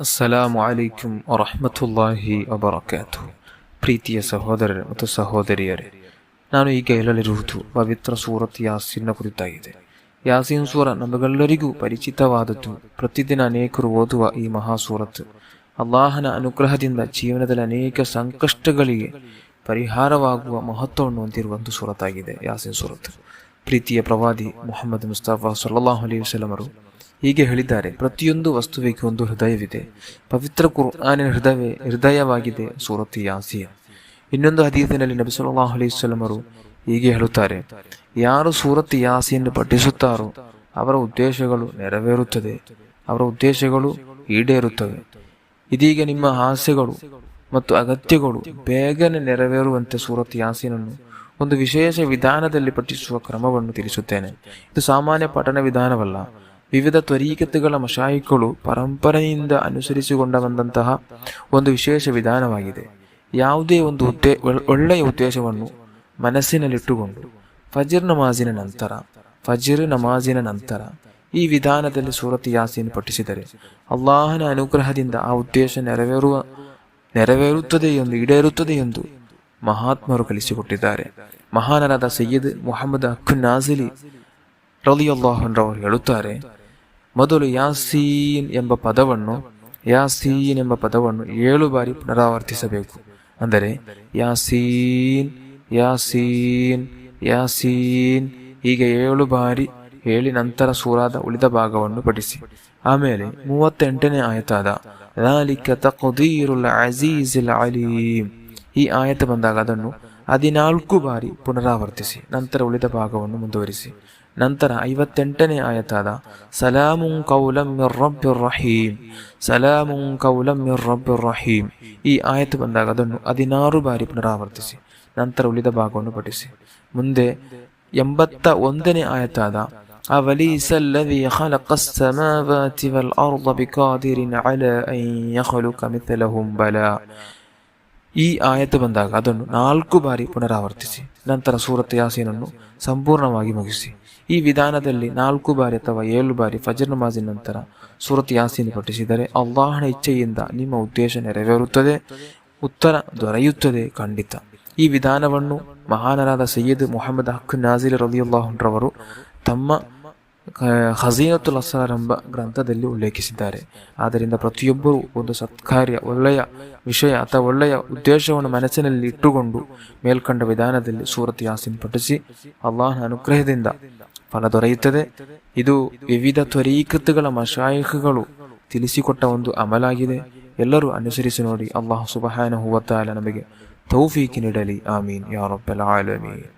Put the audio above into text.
ಅಸ್ಸಲಾಮು ಅಲೈಕುಂ ವರಹಮತುಲ್ಲಾಹಿ ವಬರಕಾತು. ಪ್ರೀತಿಯ ಸಹೋದರರೇ ಮತ್ತು ಸಹೋದರಿಯರೇ, ನಾನು ಈಗ ಹೇಳಲಿರುವುದು ಪವಿತ್ರ ಸೂರತ್ ಯಾಸೀನ್ನ ಕುರಿತಾಗಿದೆ. ಯಾಸೀನ್ ಸೂರ ನಮಗೆಲ್ಲರಿಗೂ ಪರಿಚಿತವಾದದ್ದು. ಪ್ರತಿದಿನ ಅನೇಕರು ಓದುವ ಈ ಮಹಾಸೂರತ್ ಅಲ್ಲಾಹನ ಅನುಗ್ರಹದಿಂದ ಜೀವನದಲ್ಲಿ ಅನೇಕ ಸಂಕಷ್ಟಗಳಿಗೆ ಪರಿಹಾರವಾಗುವ ಮಹತ್ವವನ್ನು ಹೊಂದಿರುವ ಒಂದು ಸೂರತ್ತಾಗಿದೆ ಯಾಸೀನ್ ಸೂರತ್. ಪ್ರೀತಿಯ ಪ್ರವಾದಿ ಮುಹಮ್ಮದ್ ಮುಸ್ತಫಾ ಸಲ್ಲಲ್ಲಾಹು ಅಲೈಹಿ ವಸಲ್ಲಮರು ಹೀಗೆ ಹೇಳಿದ್ದಾರೆ, ಪ್ರತಿಯೊಂದು ವಸ್ತುವಿಗೆ ಒಂದು ಹೃದಯವಿದೆ. ಪವಿತ್ರ ಕುರ್ಆನಿನ ಹೃದಯವಾಗಿದೆ ಸೂರತ್ ಯಾಸೀನ್. ಇನ್ನೊಂದು ಹದೀಸಿನಲ್ಲಿ ನಬಿ ಸಲ್ಲಲ್ಲಾಹು ಅಲೈಹಿ ವಸಲ್ಲಮರು ಹೀಗೆ ಹೇಳುತ್ತಾರೆ, ಯಾರು ಸೂರತ್ ಯಾಸೀನ್ ಪಠಿಸುತ್ತಾರೋ ಅವರ ಉದ್ದೇಶಗಳು ಈಡೇರುತ್ತವೆ. ಇದೀಗ ನಿಮ್ಮ ಆಸೆಗಳು ಮತ್ತು ಅಗತ್ಯಗಳು ಬೇಗನೆ ನೆರವೇರುವಂತೆ ಸೂರತ್ ಯಾಸೀನನ್ನು ಒಂದು ವಿಶೇಷ ವಿಧಾನದಲ್ಲಿ ಪಠಿಸುವ ಕ್ರಮವನ್ನು ತಿಳಿಸುತ್ತೇನೆ. ಇದು ಸಾಮಾನ್ಯ ಪಠಣ ವಿಧಾನವಲ್ಲ. ವಿವಿಧ ತ್ವರೀಕತೆಗಳ ಮಶಾಯಿಖ್ಗಳು ಪರಂಪರೆಯಿಂದ ಅನುಸರಿಸಿಕೊಂಡ ಬಂದಂತಹ ಒಂದು ವಿಶೇಷ ವಿಧಾನವಾಗಿದೆ. ಯಾವುದೇ ಒಂದು ಒಳ್ಳೆಯ ಉದ್ದೇಶವನ್ನು ಮನಸ್ಸಿನಲ್ಲಿಟ್ಟುಕೊಂಡು ಫಜ್ರ್ ನಮಾಜಿನ ನಂತರ ಈ ವಿಧಾನದಲ್ಲಿ ಸೂರತ್ ಯಾಸೀನ್ ಪಠಿಸಿದರೆ ಅಲ್ಲಾಹನ ಅನುಗ್ರಹದಿಂದ ಆ ಉದ್ದೇಶ ಈಡೇರುತ್ತದೆ ಎಂದು ಮಹಾತ್ಮರು ಕಲಿಸಿಕೊಟ್ಟಿದ್ದಾರೆ. ಮಹಾನರಾದ ಸಯ್ಯದ್ ಮುಹಮ್ಮದ್ ಅಕ್ಕುನ್ ನಾಜಿಲಿ ರಲಿಯಲ್ಲಾಹು ಅನ್ಹು ಅವರು ಹೇಳುತ್ತಾರೆ, ಮೊದಲು ಯಾಸೀನ್ ಎಂಬ ಪದವನ್ನು 7 ಬಾರಿ ಪುನರಾವರ್ತಿಸಬೇಕು. ಅಂದರೆ ಯಾಸೀನ್ ಯಾಸೀನ್ ಯಾಸೀನ್ ಹೀಗೆ 7 ಬಾರಿ ಹೇಳಿ ನಂತರ ಸೂರಾದ ಉಳಿದ ಭಾಗವನ್ನು ಪಠಿಸಿ. ಆಮೇಲೆ 38ನೇ ಆಯತಾದ ذَلِكَ تَقْدِيرُ الْعَزِيزِ الْعَلِيمِ ಈ ಆಯತ ಬಂದಾಗ ಅದನ್ನು 14 ಬಾರಿ ಪುನರಾವರ್ತಿಸಿ ನಂತರ ಉಳಿದ ಭಾಗವನ್ನು ಮುಂದುವರಿಸಿ. ನಂತರ 58ನೇ ಆಯತಾದ ಸಲಾಮುನ್ ಕೌಲಂ ಮಿರ್ ರಬ್ಬಿರ್ ರಹೀಮ್ ಈ ಆಯತ ಬಂದಾಗ ಅದನ್ನು 16 ಬಾರಿ ಪುನರಾವರ್ತಿಸಿ ನಂತರ ಉಳಿದ ಭಾಗವನ್ನು ಪಠಿಸಿ. ಮುಂದೆ 81ನೇ ಆಯತಾದ ಅವಲೀಸ ಅಲ್ಲದೀ ಖಲಕಸ್ ಸಮಾವಾತಿ ವಲ್ ಅರ್ದ ಬಿಕಾದಿರಿನ್ ಅಲಾ ಅನ್ ಯಖ್ಲುಕ ಮಿಥ್ಲಹುಂ ಬಲಾ ಈ ಆಯತ ಬಂದಾಗ ಅದನ್ನು 4 ಬಾರಿ ಪುನರಾವರ್ತಿಸಿ ನಂತರ ಸೂರತ್ ಯಾಸೀನನ್ನು ಸಂಪೂರ್ಣವಾಗಿ ಮುಗಿಸಿ. ಈ ವಿಧಾನದಲ್ಲಿ 4 ಬಾರಿ ಅಥವಾ 7 ಬಾರಿ ಫಜ್ರ್ ನಮಾಜಿನ ನಂತರ ಸೂರತ್ ಯಾಸೀನ್ ಪಠಿಸಿದರೆ ಅಲ್ಲಾಹನ ಇಚ್ಛೆಯಿಂದ ನಿಮ್ಮ ಉದ್ದೇಶ ನೆರವೇರುತ್ತದೆ, ಉತ್ತರ ದೊರೆಯುತ್ತದೆ ಖಂಡಿತ. ಈ ವಿಧಾನವನ್ನು ಮಹಾನರಾದ ಸಯ್ಯದ್ ಮುಹಮ್ಮದ್ ಅಕ್ಕುನ್ ನಾಜಿಲಿ ರಲಿಯಲ್ಲಾಹು ಅನ್ಹು ಅವರು ತಮ್ಮ ಖಜೀನತುಲ್ ಅಸ್ರಾರ್ ಎಂಬ ಗ್ರಂಥದಲ್ಲಿ ಉಲ್ಲೇಖಿಸಿದ್ದಾರೆ. ಆದ್ದರಿಂದ ಪ್ರತಿಯೊಬ್ಬರೂ ಒಂದು ಸತ್ಕಾರ್ಯ, ಒಳ್ಳೆಯ ವಿಷಯ ಅಥವಾ ಒಳ್ಳೆಯ ಉದ್ದೇಶವನ್ನು ಮನಸ್ಸಿನಲ್ಲಿ ಇಟ್ಟುಕೊಂಡು ಮೇಲ್ಕಂಡ ವಿಧಾನದಲ್ಲಿ ಸೂರತ್ ಯಾಸೀನ್ ಪಠಿಸಿ ಅಲ್ಲಾಹನ ಅನುಗ್ರಹದಿಂದ ಫಲ ದೊರೆಯುತ್ತದೆ. ಇದು ವಿವಿಧ ತ್ವರೀಕೃತಗಳ ಮಶಾಯಿಖ್ಗಳು ತಿಳಿಸಿಕೊಟ್ಟ ಒಂದು ಅಮಲಾಗಿದೆ. ಎಲ್ಲರೂ ಅನುಸರಿಸಿ ನೋಡಿ. ಅಲ್ಲಾಹು ಸುಬ್ಹಾನಹು ವ ತಆಲಾ ನಮಗೆ ತೌಫೀಕ್ ನೀಡಲಿ. ಆಮೀನ್ ಯಾ ರಬ್ಬಲ್ ಆಲಮೀನ್.